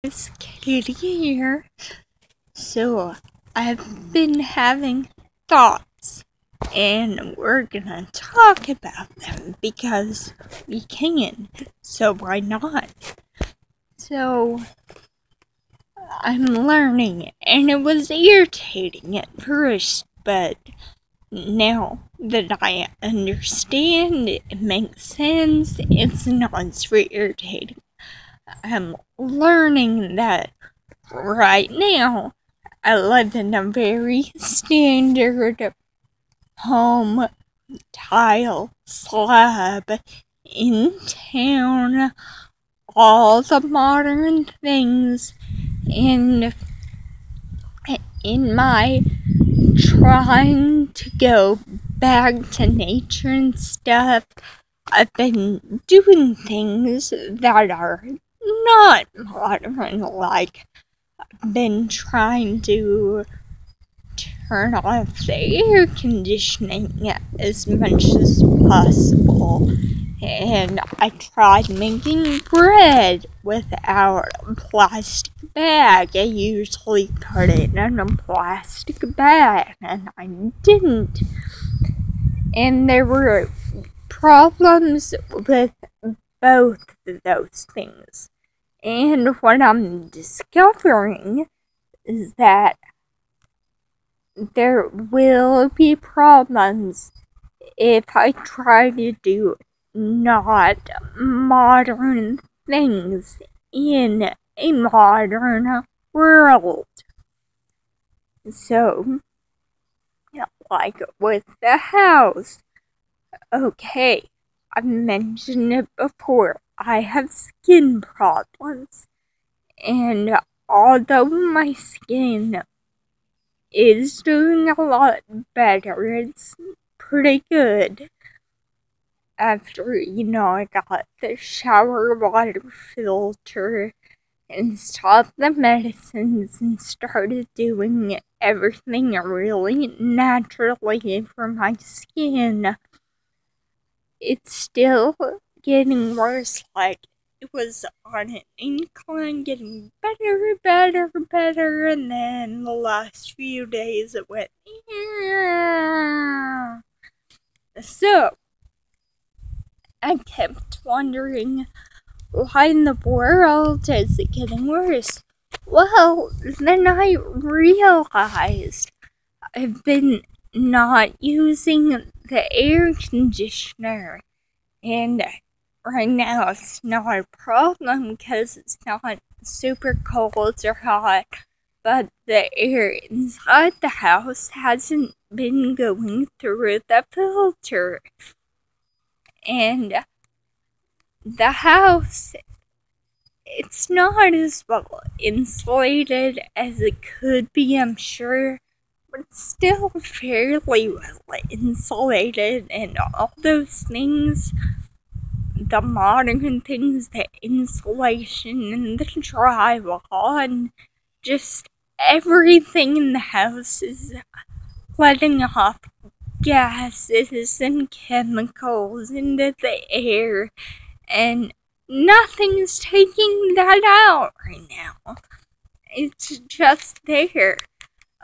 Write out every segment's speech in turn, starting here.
It's Katie here. So, I've been having thoughts, and we're gonna talk about them because we can. So, why not? So, I'm learning, and it was irritating at first, but now that I understand, it makes sense, it's not so irritating. I'm learning that right now I live in a very standard home, tile slab in town, all the modern things, and in my trying to go back to nature and stuff, I've been doing things that are not modern, like I've been trying to turn off the air conditioning as much as possible, and I tried making bread without a plastic bag. I usually put it in a plastic bag, and I didn't. And there were problems with both of those things. And what I'm discovering is that there will be problems if I try to do not modern things in a modern world. So, like with the house, okay, I've mentioned it before, I have skin problems, and although my skin is doing a lot better, it's pretty good. After, I got the shower water filter and stopped the medicines and started doing everything really naturally for my skin. It's still getting worse, like it was on an incline, getting better, and then the last few days it went, yeah. So, I kept wondering, why in the world is it getting worse? Well, then I realized I've been not using the air conditioner, and right now it's not a problem because it's not super cold or hot, but the air inside the house hasn't been going through the filter, and the house, it's not as well insulated as it could be, I'm sure, but it's still fairly well insulated, and all those things, the modern things, the insulation and the drywall, and just everything in the house is letting off gases and chemicals into the air, and nothing's taking that out right now. It's just there.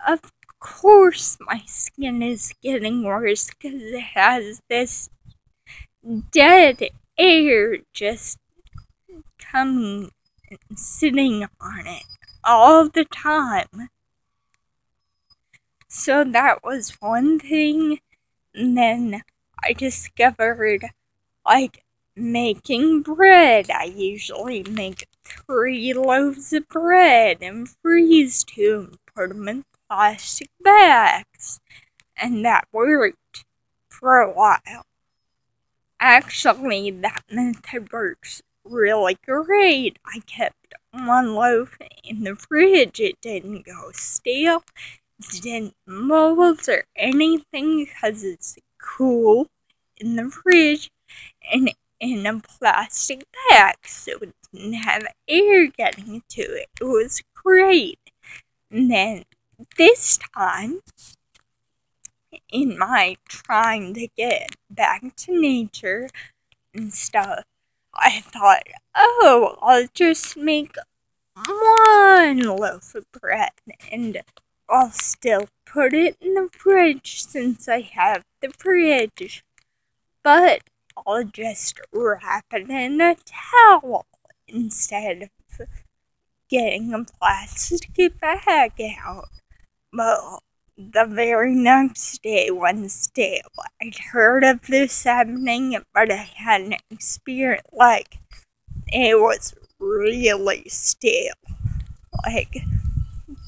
Of course my skin is getting worse because it has this dead air just coming and sitting on it all the time. So that was one thing. And then I discovered, like, making bread. I usually make 3 loaves of bread and freeze 2 and put them in plastic bags. And that worked for a while. Actually, that method works really great. I kept 1 loaf in the fridge. It didn't go stale. It didn't mold or anything because it's cool in the fridge and in a plastic bag, so it didn't have air getting to it. It was great. And then this time, in my trying to get back to nature and stuff, I thought, oh, I'll just make one loaf of bread, and I'll still put it in the fridge since I have the fridge. But I'll just wrap it in a towel instead of getting a plastic bag out. Well, the very next day, Wednesday, I'd heard of this happening, but I hadn't experienced, it was really stale.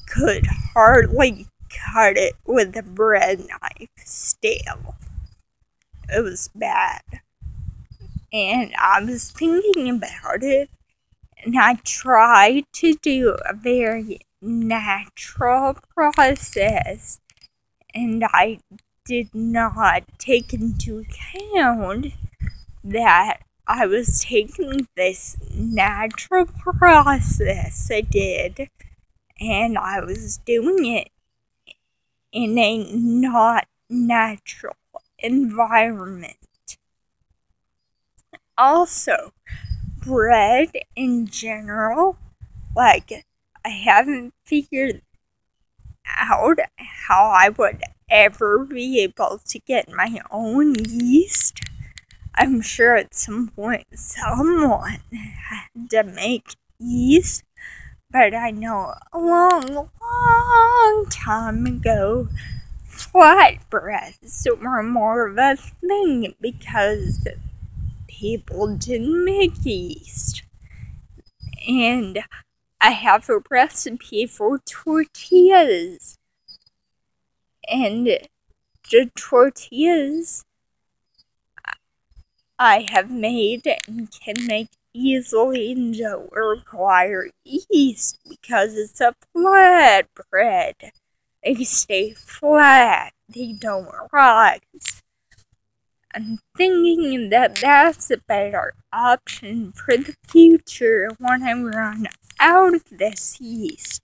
Could hardly cut it with a bread knife. Stale. It was bad. And I was thinking about it, and I tried to do a very natural process, and I did not take into account that I was taking this natural process I did, and I was doing it in a not natural environment. Also, bread in general, I haven't figured out how I would ever be able to get my own yeast. I'm sure at some point someone had to make yeast, but I know a long time ago, flatbreads were more of a thing because people didn't make yeast. And I have a recipe for tortillas. And the tortillas I have made and can make easily don't require yeast because it's a flat bread. They stay flat, they don't rise. I'm thinking that that's a better option for the future when I run out of this yeast,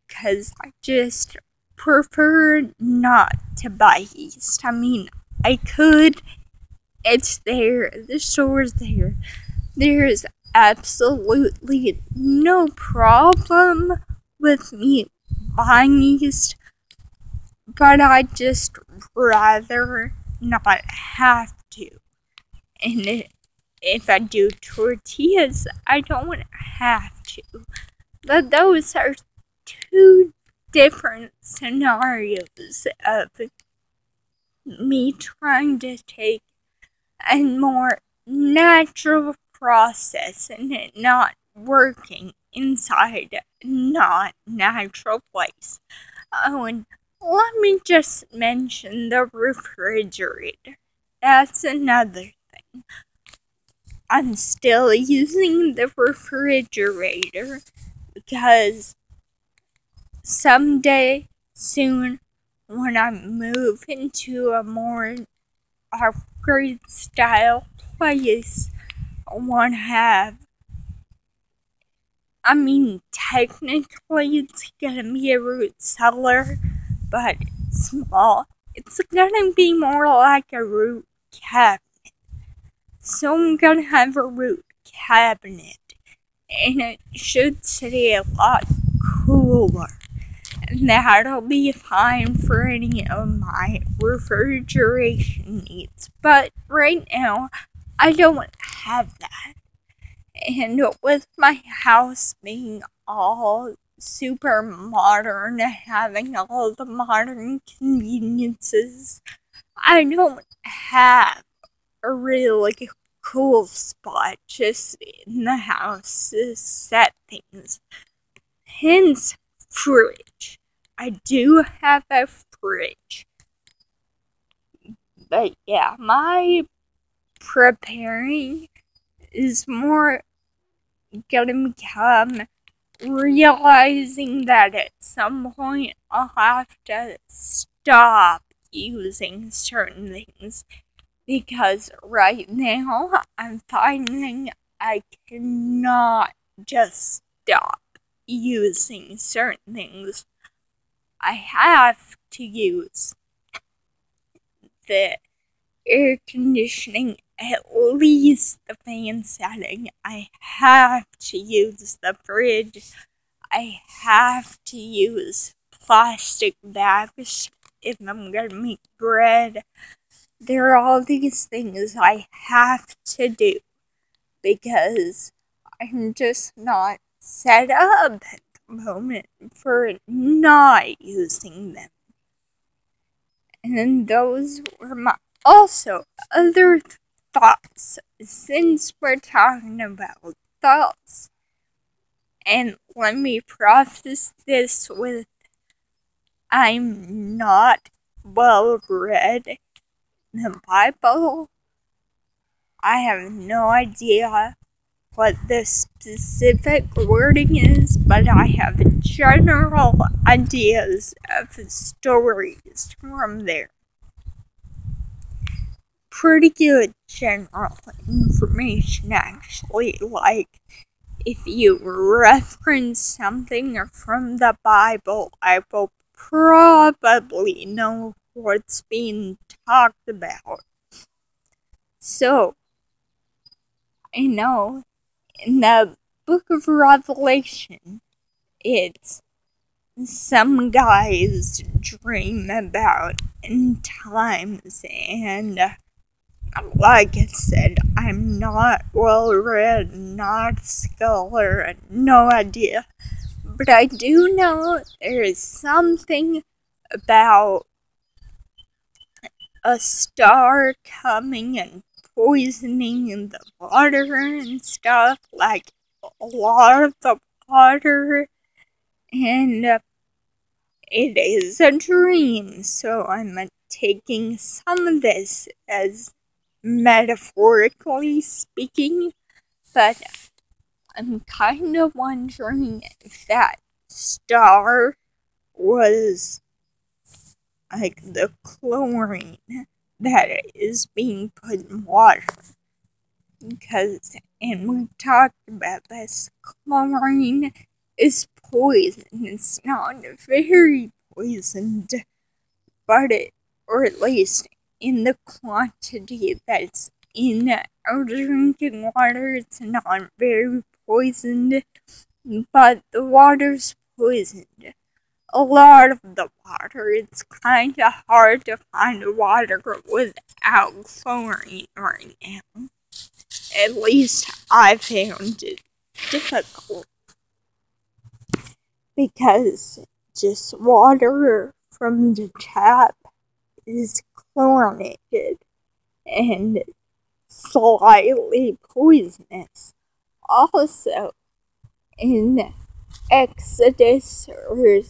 because I just prefer not to buy yeast. I mean, I could. It's there. The store's there. There's absolutely no problem with me buying yeast, but I'd just rather not have to. And if I do tortillas, I don't have to. But those are two different scenarios of me trying to take a more natural process and it not working inside a not natural place. Oh, and let me just mention the refrigerator. That's another thing. I'm still using the refrigerator because someday soon, when I move into a more upgrade style place, I want to have, technically it's gonna be a root cellar, but small. It's gonna be more like a root cabinet. So I'm gonna have a root cabinet, and it should stay a lot cooler. And that'll be fine for any of my refrigeration needs. But right now, I don't have that. And with my house being all super modern, having all the modern conveniences, I don't have a really cool spot just in the house to set things. Hence, fridge. I do have a fridge. But yeah, my preparing is more gonna become realizing that at some point I'll have to stop using certain things, because right now I'm finding I cannot just stop using certain things. I have to use the air conditioning, at least the fan setting. I have to use the fridge I have to use plastic bags if I'm gonna make bread. There are all these things I have to do because I'm just not set up at the moment for not using them. And then those were my also other thoughts, since we're talking about thoughts. And let me preface this with, I'm not well read in the Bible. I have no idea what the specific wording is, but I have general ideas of stories from there. Pretty good general information, actually. Like, if you reference something from the Bible, I will probably know what's being talked about. So, I know in the book of Revelation, it's some guys dream about end times, and like I said, I'm not well read, not a scholar, no idea. But I do know there is something about a star coming and poisoning the water and stuff, like a lot of the water, and it is a dream, so I'm taking some of this as metaphorically speaking, but I'm kind of wondering if that star was like the chlorine that is being put in water. Because, and we talked about this, chlorine is poison. It's not very poisoned, but or at least in the quantity that's in our drinking water, it's not very poisoned, but the water's poisoned. A lot of the water, it's kind of hard to find water without chlorine right now. At least I found it difficult. Because just water from the tap is chlorinated and slightly poisonous. Also, in Exodus, or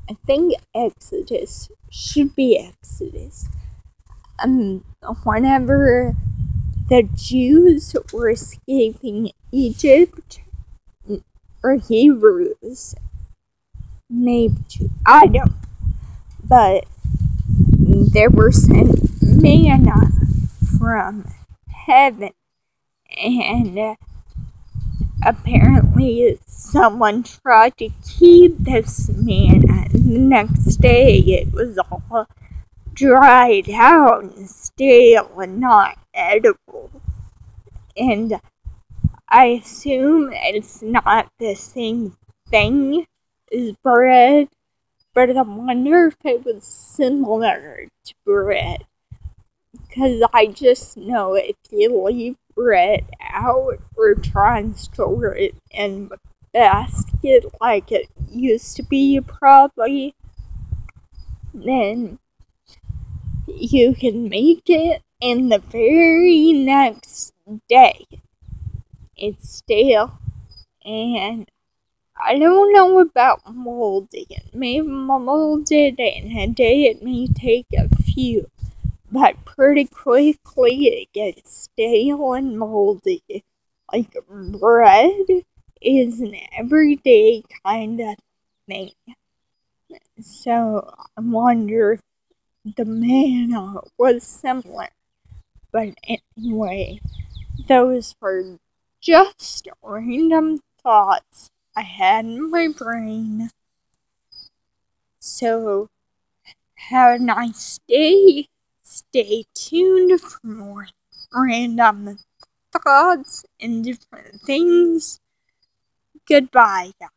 I think Exodus, should be Exodus, whenever the Jews were escaping Egypt, or Hebrews, maybe, I don't, but there were sent manna from heaven, and apparently someone tried to keep this manna, and the next day it was all dried out and stale and not edible. And I assume it's not the same thing as bread, but I wonder if it was similar to bread. Because I just know if you leave bread out or try and store it in a basket like it used to be, probably, then you can make it, and the very next day it's stale. And I don't know about molding. It may mold it in a day, it may take a few, but pretty quickly it gets stale and moldy. Like, bread is an everyday kind of thing. So I wonder if the manna was similar. But anyway, those were just random thoughts I had in my brain. So, have a nice day. Stay tuned for more random thoughts and different things. Goodbye, guys.